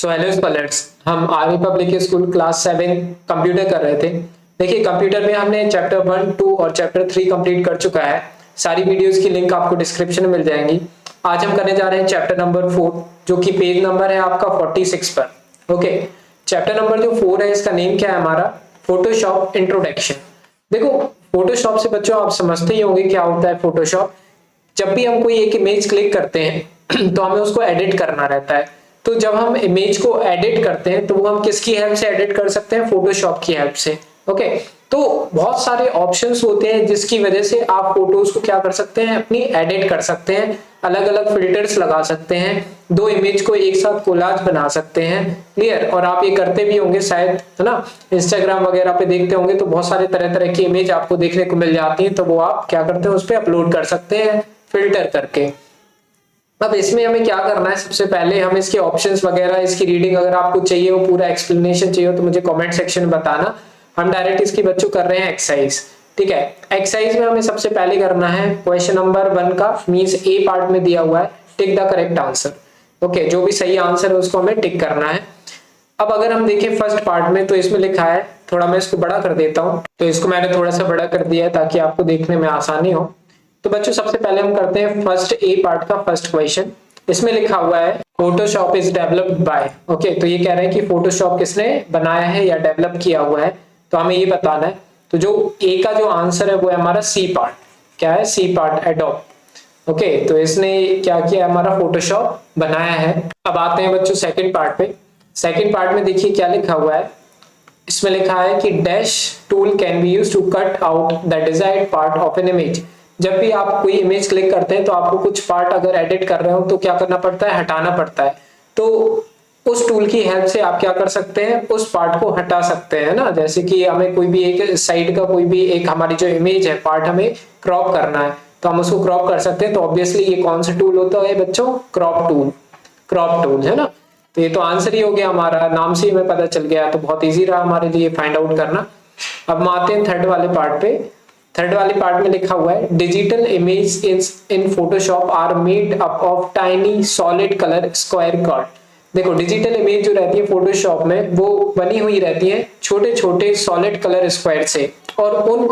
So hello scholars, हम army public school class 7 computer कर रहे थे। देखिए कंप्यूटर में हमने चैप्टर 1, 2 और चैप्टर 3 कंप्लीट कर चुका है। सारी वीडियोस की लिंक आपको डिस्क्रिप्शन में मिल जाएंगी। आज हम करने जा रहे हैं चैप्टर नंबर 4, जो कि पेज नंबर है आपका 46 पर। ओके, चैप्टर नंबर जो 4 है इसका नेम क्या है हमारा, फोटोशॉप इंट्रोडक्शन। देखो फोटोशॉप से बच्चों आप समझते ही होंगे क्या होता है फोटोशॉप। जब भी हम कोई एक इमेज क्लिक करते हैं तो हमें उसको एडिट करना रहता है। तो जब हम इमेज को एडिट करते हैं तो वो हम किसकी हेल्प से एडिट कर सकते हैं, फोटोशॉप की हेल्प से। ओके, तो बहुत सारे ऑप्शंस होते हैं जिसकी वजह से आप फोटोज को क्या कर सकते हैं, अपनी एडिट कर सकते हैं, अलग अलग फिल्टर्स लगा सकते हैं, दो इमेज को एक साथ कोलाज बना सकते हैं। क्लियर? और आप ये करते भी होंगे शायद, है ना, इंस्टाग्राम वगैरह पे देखते होंगे तो बहुत सारे तरह तरह की इमेज आपको देखने को मिल जाती है, तो वो आप क्या करते हैं, उस पर अपलोड कर सकते हैं फिल्टर करके। अब इसमें हमें क्या करना है, सबसे पहले हम इसके ऑप्शंस वगैरह, इसकी रीडिंग अगर आपको चाहिए हो, पूरा एक्सप्लेनेशन चाहिए हो तो मुझे कमेंट सेक्शन में बताना। हम डायरेक्ट इसकी बच्चों कर रहे हैं एक्सरसाइज। ठीक है, एक्सरसाइज में हमें सबसे पहले करना है क्वेश्चन नंबर 1 का मींस ए पार्ट में दिया हुआ है tick the correct answer. Okay, जो भी सही आंसर है उसको हमें टिक करना है। अब अगर हम देखें फर्स्ट पार्ट में तो इसमें लिखा है, थोड़ा मैं इसको बड़ा कर देता हूं, तो इसको मैंने थोड़ा सा बड़ा कर दिया है ताकि आपको देखने में आसानी हो। तो बच्चों सबसे पहले हम करते हैं फर्स्ट ए पार्ट का फर्स्ट क्वेश्चन। इसमें लिखा हुआ है Photoshop is developed by. Okay, तो ये कह रहे हैं कि फोटोशॉप किसने बनाया है या डेवलप किया हुआ है, तो हमें ये बताना है। तो जो ए का जो आंसर है वो है हमारा सी पार्ट। क्या है? C part, adobe. ओके, तो इसने क्या किया, हमारा फोटोशॉप बनाया है। अब आते हैं बच्चों सेकंड पार्ट पे। सेकंड पार्ट में देखिए क्या लिखा हुआ है। इसमें लिखा है कि dash tool can be used to cut out the desired part of an image. जब भी आप कोई इमेज क्लिक करते हैं तो आपको कुछ पार्ट अगर एडिट कर रहे हो तो क्या करना पड़ता है, हटाना पड़ता है। तो उस टूल की हेल्प से आप क्या कर सकते हैं, उस पार्ट को हटा सकते हैं ना। जैसे कि हमें कोई भी एक साइड का कोई भी एक हमारी जो इमेज है पार्ट हमें क्रॉप करना है तो हम उसको क्रॉप कर सकते हैं। तो ऑब्वियसली ये कौन सा टूल होता है बच्चों, क्रॉप टूल। क्रॉप टूल है ना। तो ये तो आंसर ही हो गया हमारा, नाम से ही हमें पता चल गया, तो बहुत ईजी रहा हमारे लिए फाइंड आउट करना। अब हम आते हैं थर्ड वाले पार्ट पे। थर्ड वाले पार्ट में लिखा हुआ है digital image in Photoshop are made up of tiny solid colour square card. देखो डिजिटल इमेज जो रहती है फोटोशॉप में वो बनी हुई रहती है छोटे छोटे सॉलिड कलर स्क्वायर से, और उन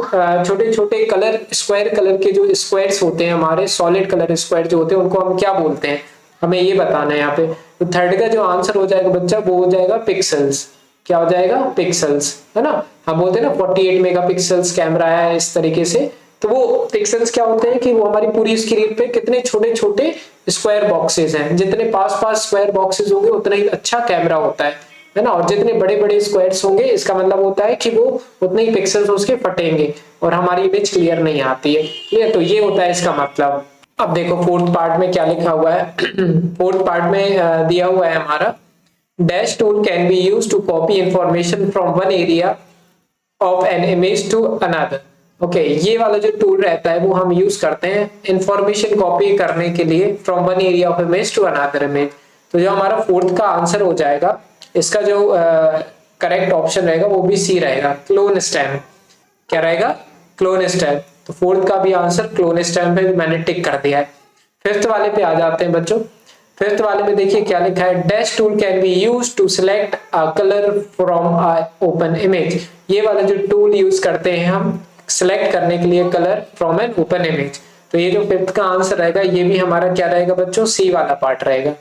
छोटे छोटे कलर स्क्वायर कलर के जो स्क्वायर्स होते हैं हमारे सॉलिड कलर स्क्वायर जो होते हैं उनको हम क्या बोलते हैं, हमें ये बताना है यहाँ पे। तो थर्ड का जो आंसर हो जाएगा बच्चा वो हो जाएगा पिक्सल्स। क्या हो जाएगा? पिक्सल्स, है ना। हम बोलते हैं ना 48 मेगापिक्सल्स कैमरा है इस तरीके से, तो वो पिक्सल्स क्या होते हैं कि वो हमारी पूरी स्क्रीन पे कितने छोटे छोटे स्क्वायर बॉक्सेस हैं। जितने पास पास स्क्वायर बॉक्सेस होंगे उतना ही अच्छा कैमरा होता है ना। और जितने बड़े बड़े स्क्वायर्स होंगे इसका मतलब होता है कि वो उतने ही पिक्सल्स उसके फटेंगे और हमारी इमेज क्लियर नहीं आती है। क्लियर? तो ये होता है इसका मतलब। अब देखो फोर्थ पार्ट में क्या लिखा हुआ है। फोर्थ पार्ट में दिया हुआ है हमारा dash tool can be used to copy information from one area of an image to another. Okay, ये वाला जो टूल रहता है वो हम यूज करते हैं इंफॉर्मेशन कॉपी करने के लिए from one area of image to another image. तो जो हमारा फोर्थ का आंसर हो जाएगा, इसका जो करेक्ट ऑप्शन रहेगा वो भी सी रहेगा, क्लोन स्टैम्प। क्या रहेगा? Clone stamp. तो फोर्थ का भी आंसर क्लोन स्टैम्प है, मैंने टिक कर दिया है। फिफ्थ वाले पे आ जाते हैं बच्चों। फिफ्थ वाले में देखिए क्या लिखा है, dash tool can be used to select a colour from a open image. ये वाला जो टूल यूज करते हैं हम सिलेक्ट करने के लिए colour from an open image. तो ये जो फिफ्थ का आंसर रहेगा ये भी हमारा क्या रहेगा बच्चों, सी वाला पार्ट रहेगा।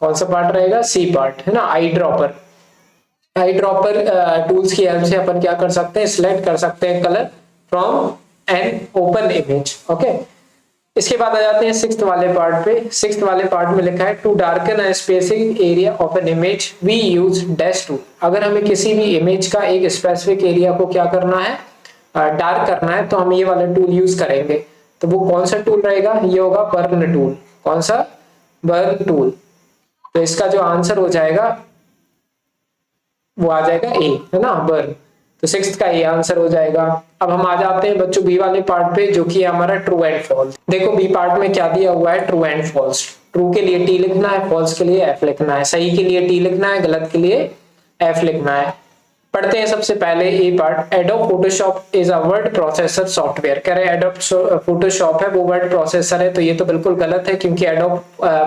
कौन सा पार्ट रहेगा? सी पार्ट, है ना। Eye dropper. Eye dropper tools की हेल्प से अपन क्या कर सकते हैं, सिलेक्ट कर सकते हैं colour from an open image. Okay, इसके बाद आ जाते हैं सिक्स्थ वाले पार्ट पे। सिक्स्थ वाले पार्ट में लिखा है to darken a specific area of an image we use dash tool. अगर हमें किसी भी इमेज का एक स्पेसिफिक एरिया को क्या करना है, डार्क करना है, तो हम ये वाला टूल यूज करेंगे। तो वो कौन सा टूल रहेगा? ये होगा बर्न टूल। कौन सा? Burn tool. तो इसका जो आंसर हो जाएगा वो आ जाएगा ए, है ना, बर्न। तो सिक्स्थ का ये आंसर हो जाएगा। अब हम आ जाते हैं बच्चों बी वाले पार्ट पे, जो कि हमारा ट्रू एंड फॉल्स। देखो बी पार्ट में क्या दिया हुआ है, ट्रू एंड फॉल्स। ट्रू के लिए टी लिखना है, फॉल्स के लिए एफ लिखना है, सही के लिए टी लिखना है, गलत के लिए एफ लिखना है। पढ़ते हैं सबसे पहले A part. Adobe Photoshop is a word processor software. कह रहे एडोब फोटोशॉप है वो वर्ड प्रोसेसर है, तो ये तो बिल्कुल गलत है क्योंकि एडोब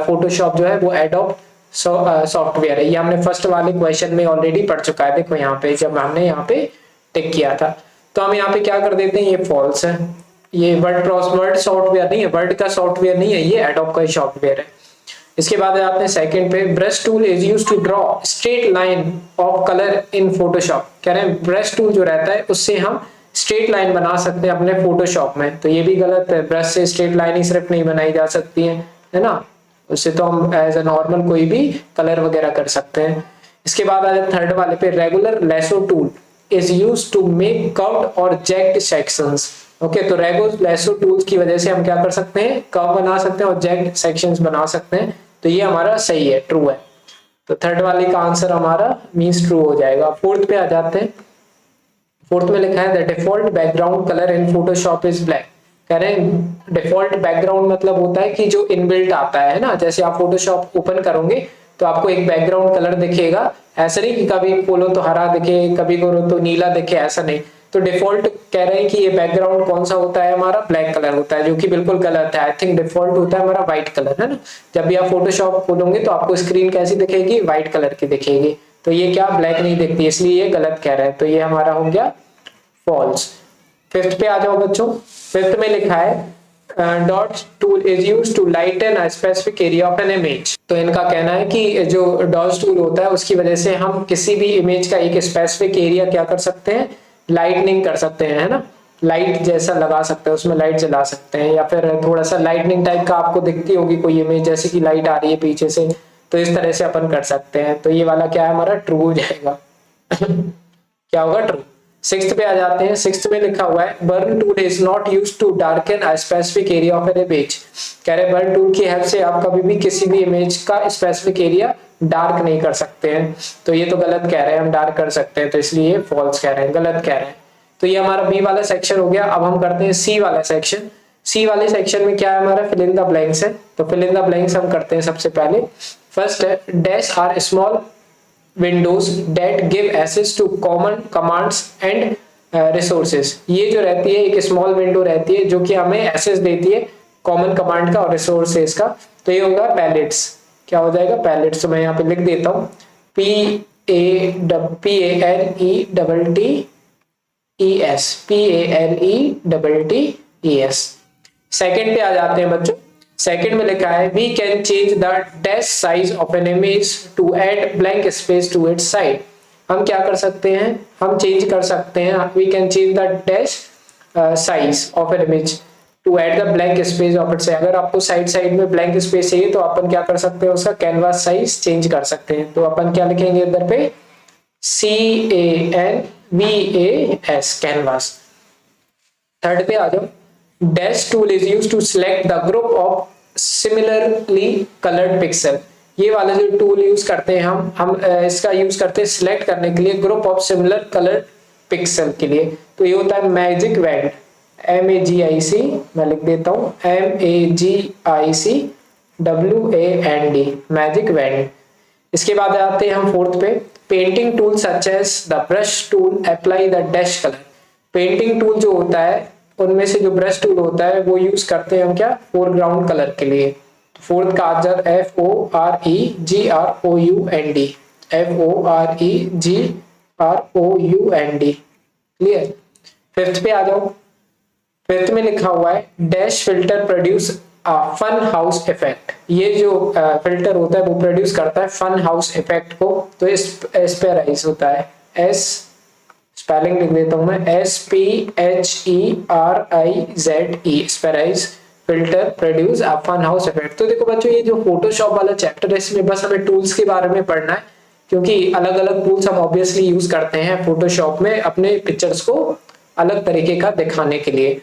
फोटोशॉप जो है वो एडोब सॉफ्टवेयर है। ये हमने फर्स्ट वाले क्वेश्चन में ऑलरेडी पढ़ चुका है। देखो यहाँ पे जब हमने यहाँ पे टिक किया था, तो हम यहाँ पे क्या कर देते हैं, ये फॉल्स है। ये वर्ड सॉफ्टवेयर नहीं है, वर्ड का सॉफ्टवेयर नहीं है, ये एडोब का सॉफ्टवेयर है। इसके बाद आते हैं सेकंड पे, brush tool is used to draw straight line of colour in Photoshop. कह रहे हैं ब्रश टूल जो रहता है उससे हम स्ट्रेट लाइन बना सकते हैं अपने फोटोशॉप में, तो ये भी गलत है। ब्रश से स्ट्रेट लाइन ही सिर्फ नहीं बनाई जा सकती है ना, उससे तो हम एज ए नॉर्मल कोई भी कलर वगैरह कर सकते हैं। इसके बाद आ जाए थर्ड वाले पे, regular lasso tool is used to make curved और जैक्ड सेक्शंस। ओके, तो रेगुलर लेसो टूल्स की वजह से हम क्या कर सकते हैं, कर्व बना सकते हैं और जैक्ड सेक्शंस बना सकते हैं, तो ये हमारा सही है, ट्रू है। तो थर्ड वाले का आंसर हमारा मींस ट्रू हो जाएगा। फोर्थ पे आ जाते हैं। फोर्थ में लिखा है the default background colour in Photoshop is black. कह रहे हैं डिफॉल्ट बैकग्राउंड मतलब होता है कि जो इनबिल्ट आता है ना, जैसे आप फोटोशॉप ओपन करोगे तो आपको एक बैकग्राउंड कलर दिखेगा, ऐसा नहीं कि कभी खोलो तो हरा दिखे, कभी करो तो नीला दिखे, ऐसा नहीं। तो डिफॉल्ट कह रहे हैं कि ये बैकग्राउंड कौन सा होता है, हमारा ब्लैक कलर होता है, जो कि बिल्कुल गलत है। आई थिंक डिफॉल्ट होता है हमारा व्हाइट कलर, है ना। जब भी आप फोटोशॉप खोलोगे तो आपको स्क्रीन कैसी दिखेगी, व्हाइट कलर की दिखेगी, तो ये क्या ब्लैक नहीं दिखती, इसलिए ये गलत कह रहे हैं, तो ये हमारा हो गया फॉल्स। फिफ्थ पे आ जाओ बच्चों। फिफ्थ में लिखा है dot tool is used to lighten a specific area of an image. तो इनका कहना है कि जो डॉट्स टूल होता है उसकी वजह से हम किसी भी इमेज का एक स्पेसिफिक एरिया क्या कर सकते हैं, लाइटनिंग कर सकते हैं, है ना। लाइट जैसा लगा सकते हैं, उसमें लाइट जला सकते हैं, या फिर थोड़ा सा लाइटनिंग टाइप का आपको दिखती होगी कोई इमेज, जैसे कि लाइट आ रही है पीछे से, तो इस तरह से अपन कर सकते हैं। तो ये वाला क्या है हमारा, ट्रू हो जाएगा। क्या होगा, ट्रू। सिक्स्थ पे आ जाते हैं। सिक्स्थ में लिखा हुआ है burn tool is not used to darken a specific area of an image. कह रहे बर्न टूल की हेल्प से आप कभी भी किसी भी इमेज का स्पेसिफिक एरिया डार्क नहीं कर सकते हैं, तो ये तो गलत कह रहे हैं, हम डार्क कर सकते हैं, तो इसलिए फॉल्स कह रहे हैं, गलत कह रहे हैं। तो ये हमारा बी वाला सेक्शन हो गया। अब हम करते हैं सी वाला सेक्शन। सी वाले सेक्शन में क्या है हमारा, फिल इन द ब्लैंक्स है। तो फिल इन द ब्लैंक्स हम करते हैं सबसे पहले। फर्स्ट है dash are small windows that give access to common commands and resources. ये जो रहती है एक स्मॉल विंडो रहती है जो कि हमें एक्सेस देती है कॉमन कमांड का और रिसोर्सेज का, तो ये होगा पैलेट्स। क्या हो जाएगा, पैलेट्स। तो मैं यहाँ पे लिख देता हूँ PALETTES। सेकंड पे आ जाते हैं बच्चों। सेकंड में लिखा है we can change the dash size of an image to add blank space to its side. हम क्या कर सकते हैं, हम चेंज कर सकते हैं, we can change the dash size of an image to add the blank space of its side. अगर आपको साइड में ब्लैंक स्पेस चाहिए तो अपन क्या कर सकते हैं, उसका कैनवास साइज चेंज कर सकते हैं। तो अपन क्या लिखेंगे इधर पे, CANVAS, कैनवास। थर्ड पे आ जाओ। Dash tool is used to select the group of similarly coloured pixel. ये वाला जो टूल यूज करते हैं हम इसका यूज करते हैं सिलेक्ट करने के लिए group of similar coloured pixel के लिए। तो ये होता है मैजिक वैंड, MAGIC, मैं लिख देता हूँ MAGICWAND, मैजिक वैंड। इसके बाद आते हैं हम फोर्थ पे, painting tool such as the brush tool apply the dash colour. Painting tool जो होता है उनमें से जो ब्रश टूल होता है वो यूज करते हैं हम क्या, फोरग्राउंड कलर के लिए। फोर्थ का आंसर FOREGROUND, क्लियर। फिफ्थ पे आ जाओ। फिफ्थ में लिखा हुआ है dash filter produce fun house effect. ये जो फिल्टर होता है वो प्रोड्यूस करता है फन हाउस इफेक्ट को, तो स्पेराइज होता है, स्पेलिंग लिख देता हूं मैं, SPHERIZE, spherize filter produce a fun house effect. तो देखो बच्चों ये जो फोटोशॉप वाला चैप्टर है इसमें बस हमें टूल्स के बारे में पढ़ना है, क्योंकि अलग अलग टूल्स हम ऑब्वियसली यूज करते हैं फोटोशॉप में अपने पिक्चर्स को अलग तरीके का दिखाने के लिए।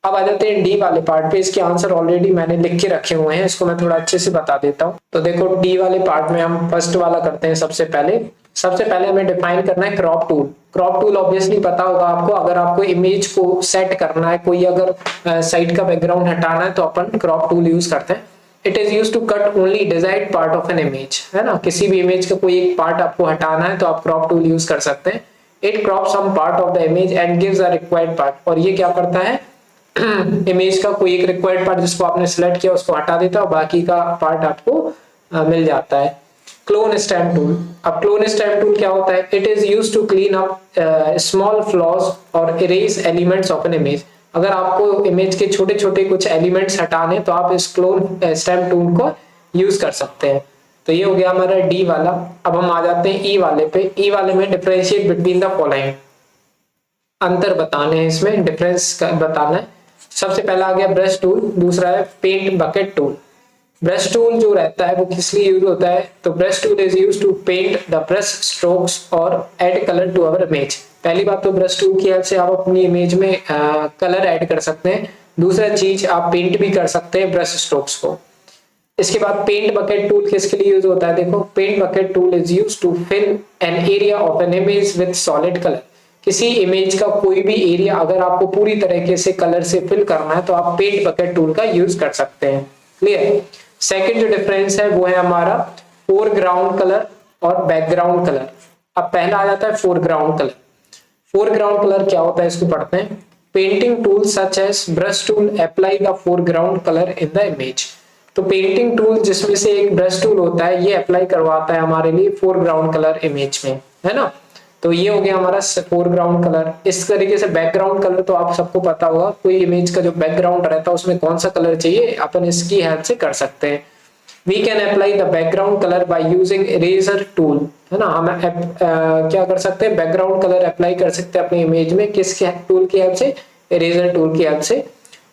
अब आ जाते हैं डी वाले पार्ट पे। इसके आंसर ऑलरेडी मैंने लिख के रखे हुए हैं, इसको मैं थोड़ा अच्छे से बता देता हूँ। तो देखो डी वाले पार्ट में हम फर्स्ट वाला करते हैं। सबसे पहले हमें डिफाइन करना है crop tool. Crop tool obviously पता होगा आपको, अगर आपको इमेज को सेट करना है, कोई अगर साइड का बैकग्राउंड हटाना है तो अपन क्रॉप टूल यूज करते हैं। It is use to cut only desired part of an image, है ना। किसी भी इमेज का कोई एक पार्ट आपको हटाना है तो आप क्रॉप टूल यूज कर सकते हैं। It crop some part of the image and gives a required part. और ये क्या करता है, इमेज का कोई एक रिक्वायर्ड पार्ट जिसको आपने सिलेक्ट किया उसको हटा देता है और बाकी का पार्ट आपको मिल जाता है। क्लोन स्टैम्प टूल, अब क्लोन स्टैम्प टूल क्या होता है? It is used to clean up small flaws और erase elements of an image. अगर आपको इमेज के छोटे छोटे कुछ एलिमेंट्स हटाने तो आप इस क्लोन स्टैम्प टूल को यूज कर सकते हैं। तो ये हो गया हमारा डी वाला। अब हम आ जाते हैं ई वाले पे। ई वाले में डिफरेंशिएट बिटवीन द फॉलोइंग, अंतर बताने हैं, इसमें डिफरेंस बताना है। सबसे पहला आ गया ब्रश टूल, दूसरा है paint bucket tool. Brush tool जो रहता है वो किस लिए यूज होता है? तो brush tool is use to paint the brush strokes और add colour to our image. पहली बात तो ब्रश टूल की हेल्प से आप अपनी इमेज में कलर ऐड कर सकते हैं। दूसरा चीज, आप पेंट भी कर सकते हैं ब्रश स्ट्रोक्स को। इसके बाद पेंट बकेट टूल किसके लिए यूज होता है? देखो, paint bucket tool is use to fill an area of an image with solid colour. किसी इमेज का कोई भी एरिया अगर आपको पूरी तरीके से कलर से फिल करना है तो आप पेंट बकेट टूल का यूज कर सकते हैं। क्लियर? सेकंड जो डिफरेंस है वो है हमारा फोरग्राउंड कलर और बैकग्राउंड कलर। अब पहला आ जाता है फोरग्राउंड कलर। फोरग्राउंड कलर क्या होता है इसको पढ़ते हैं। Painting tool such as brush tool apply the foreground colour in the image. तो पेंटिंग टूल जिसमें से एक ब्रश टूल होता है, ये अप्लाई करवाता है हमारे लिए फोरग्राउंड कलर इमेज में, है ना। तो ये हो गया हमारा फोरग्राउंड कलर। इस तरीके से बैकग्राउंड कलर तो आप सबको पता होगा, कोई इमेज का जो बैकग्राउंड रहता है उसमें कौन सा कलर चाहिए, अपन इसकी हेल्प से कर सकते हैं। We can apply the background colour by using eraser tool, है ना। हम क्या कर सकते हैं? बैकग्राउंड कलर अप्लाई कर सकते हैं अपनी इमेज में, किसके टूल की हेल्प से? इरेजर टूल की हेल्प से।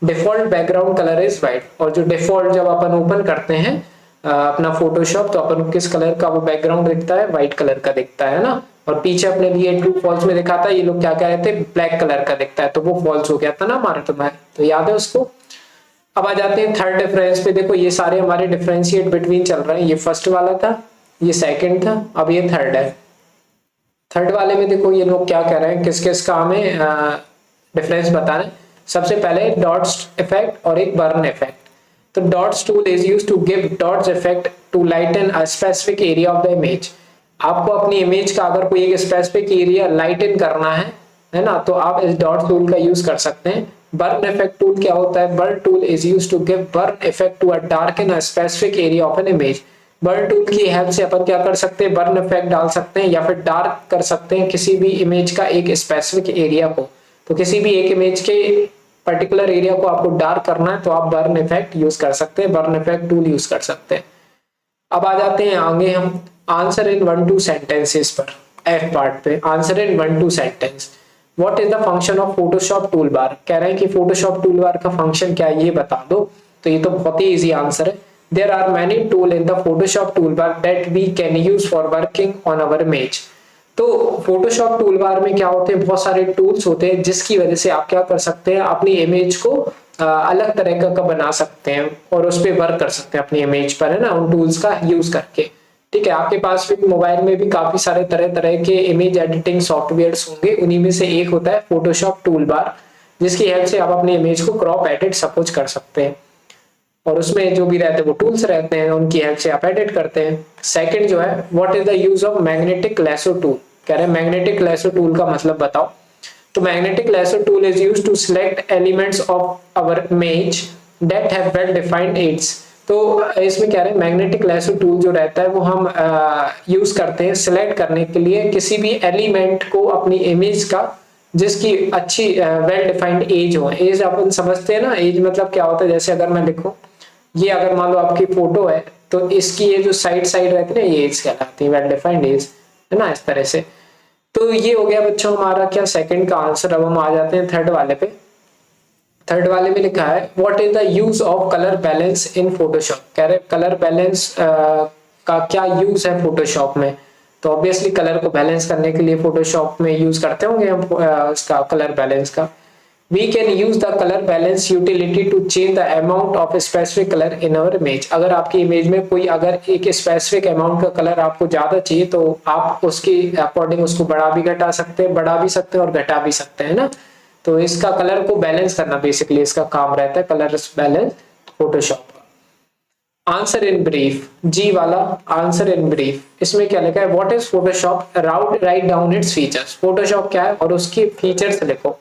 Default background colour is white, और जो डिफॉल्ट जब अपन ओपन करते हैं अपना फोटोशॉप तो अपन किस कलर का वो बैकग्राउंड दिखता है? व्हाइट कलर का दिखता है ना। और पीछे अपने लिए ट्रू फॉल्स में दिखाता है, ये लोग क्या कह रहे थे? ब्लैक कलर का दिखता है, तो वो फॉल्स हो गया था ना हमारे, तो याद है उसको। अब आ जाते हैं थर्ड डिफरेंस पे। देखो ये सारे हमारे डिफरेंशिएट बिटवीन चल रहे हैं। ये फर्स्ट वाला था, ये सेकंड था, अब ये थर्ड है। थर्ड वाले में देखो ये लोग क्या कह रहे हैं, किस किस का हमें डिफरेंस बताना है। सबसे पहले डॉट्स इफेक्ट और एक बर्न इफेक्ट। तो dots tool is used to give dots effect to lighten a specific area of the image. आपको अपनी इमेज का अगर कोई एक स्पेसिफिक एरिया लाइटन करना है ना, तो आप इस डॉट टूल का यूज कर सकते हैं। बर्न इफेक्ट टूल क्या होता है? Burn tool is used to give burn effect to a darken a specific area of an image. Burn tool की हेल्प से अपन क्या कर सकते हैं? बर्न इफेक्ट डाल सकते हैं या फिर डार्क कर सकते हैं किसी भी इमेज का एक स्पेसिफिक एरिया को। तो किसी भी एक इमेज के पर्टिकुलर एरिया को आपको डार्क करना है तो आप बर्न इफेक्ट यूज कर सकते हैं, बर्न इफेक्ट टूल यूज कर सकते हैं। अब आ जाते हैं आगे हम आंसर इन 1-2 सेंटेंसेस पर, एफ पार्ट पे। Answer in 1-2 sentence. What is the function of Photoshop tool bar? कह रहे हैं कि फोटोशॉप टूल बार का फंक्शन क्या है, ये बता दो। तो ये तो बहुत ही इजी आंसर है। There are many tool in the Photoshop toolbar that we can use for working on our image. तो फोटोशॉप टूल बार में क्या होते हैं? बहुत सारे टूल्स होते हैं जिसकी वजह से आप क्या कर सकते हैं? अपनी इमेज को अलग तरह का बना सकते हैं और उस पर वर्क कर सकते हैं अपनी इमेज पर, है ना, उन टूल्स का यूज करके। ठीक है, आपके पास भी मोबाइल में भी काफी सारे तरह तरह के इमेज एडिटिंग सॉफ्टवेयर्स होंगे, उन्हीं में से एक होता है फोटोशॉप टूल बार, जिसकी हेल्प से आप अपनी इमेज को क्रॉप एडिट सब कुछ कर सकते हैं। और उसमें जो भी रहते हैं वो टूल्स रहते हैं, उनकी हेल्प से आप एडिट करते हैं। सेकंड जो है, what is the use of magnetic lasso tool? कह रहे हैं मैग्नेटिक लैसो टूल का मतलब बताओ। तो magnetic lasso tool is used to select elements of our image that have well defined edges. तो इसमें कह रहे हैं मैग्नेटिक लैसो टूल जो रहता है वो हम यूज करते हैं सिलेक्ट करने के लिए किसी भी एलिमेंट को अपनी इमेज का जिसकी अच्छी वेल डिफाइंड एज हो। एज अपन समझते हैं ना, एज मतलब क्या होता है? जैसे अगर मैं लिखूं, ये अगर मान लो आपकी फोटो है तो इसकी ये जो साइड साइड रहती है ना, ये एज कहलाती है, वेल डिफाइंड एज, है ना, इस तरह से। तो ये हो गया बच्चों हमारा क्या सेकंड का आंसर। अब हम आ जाते हैं थर्ड वाले पे। थर्ड वाले में लिखा है what is the use of colour balance in Photoshop. कह रहे कलर बैलेंस का क्या यूज है फोटोशॉप में? तो ऑब्वियसली कलर को बैलेंस करने के लिए फोटोशॉप में यूज करते होंगे हम इसका कलर बैलेंस का। We can use the color balance utility to change the amount of specific color in our image। अगर आपकी इमेज में कोई अगर एक स्पेसिफिक अमाउंट का कलर आपको ज्यादा चाहिए तो आप उसके अकॉर्डिंग उसको बढ़ा भी घटा सकते हैं, बढ़ा भी सकते हैं और घटा भी सकते हैं ना। तो इसका कलर को बैलेंस करना बेसिकली इसका काम रहता है, कलर बैलेंस फोटोशॉप का। आंसर इन ब्रीफ, जी वाला आंसर इन ब्रीफ। इसमें क्या लिखा है? What is Photoshop? Write down its features. Photoshop क्या है और उसकी फीचर्स लिखो।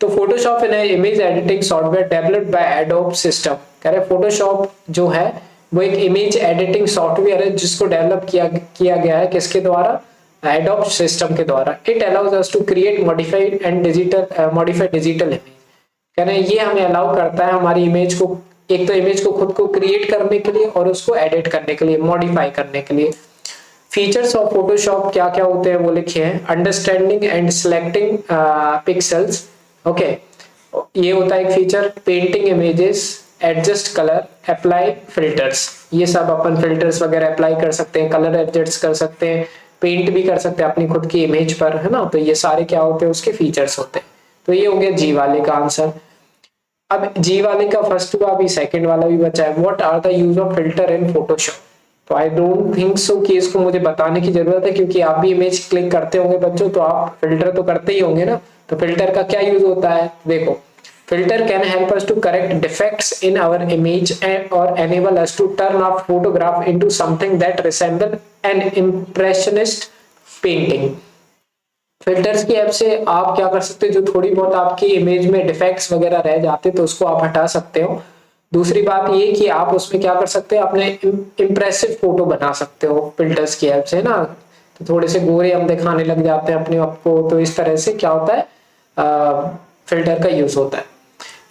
तो Photoshop in image editing software developed by adobe system. कह रहे फोटोशॉप जो है वो एक इमेज एडिटिंग सॉफ्टवेयर है जिसको डेवलप किया गया है किसके द्वारा, एडोब सिस्टम के द्वारा। It allows us to create modified digital image. कहना ये हमें अलाउ करता है हमारी इमेज को, एक तो इमेज को खुद को क्रिएट करने के लिए और उसको एडिट करने के लिए, मॉडिफाई करने के लिए। फीचर्स ऑफ फोटोशॉप क्या क्या होते हैं वो लिखे हैं, understanding and selecting pixels, okay, ये होता है एक feature. Painting images, adjust colour, apply filters, ये सब अपन फिल्टर्स वगैरह अप्लाई कर सकते हैं, कलर एडजस्ट कर सकते हैं, पेंट भी कर सकते हैं अपनी खुद की इमेज पर, है ना। तो ये सारे क्या होते हैं, उसके फीचर्स होते हैं। तो ये हो गया जी वाले का आंसर। अब जी वाले का फर्स्ट हुआ, अभी सेकंड वाला भी बचा है। What are the use of filter in Photoshop. तो आई डोंट थिंक सो कि इसको मुझे बताने की जरूरत है, क्योंकि आप भी इमेज क्लिक करते होंगे बच्चों, तो आप फिल्टर तो करते ही होंगे ना। तो फिल्टर का क्या यूज होता है, देखो, filter can help us to correct defects in our image और enable us to turn our photograph into something that resemble an impressionist painting. Filters की हेल्प से आप क्या कर सकते हो, जो थोड़ी बहुत आपकी इमेज में डिफेक्ट्स वगैरह रह जाते तो उसको आप हटा सकते हो। दूसरी बात ये कि आप उसमें क्या कर सकते हो, अपने इम्प्रेसिव फोटो बना सकते हो फिल्टर्स की हेल्प से ना। तो थोड़े से गोरे हम दिखाने लग जाते हैं अपने आप को, तो इस तरह से क्या होता है, फिल्टर का यूज होता है।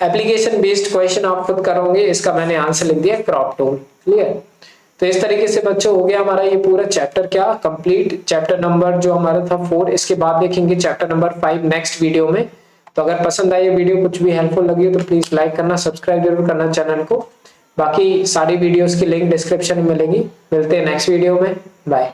एप्लीकेशन बेस्ड क्वेश्चन आप खुद करोगे, इसका मैंने आंसर लिख दिया, क्रॉप टूल। क्लियर। तो इस तरीके से बच्चों हो गया हमारा ये पूरा चैप्टर क्या कंप्लीट। चैप्टर नंबर जो हमारा था 4, इसके बाद देखेंगे चैप्टर नंबर 5 नेक्स्ट वीडियो में। तो अगर पसंद आई ये वीडियो, कुछ भी हेल्पफुल लगी हो तो प्लीज लाइक करना, सब्सक्राइब जरूर करना चैनल को। बाकी सारी वीडियोस की लिंक डिस्क्रिप्शन में मिलेगी। मिलते हैं नेक्स्ट वीडियो में, बाय।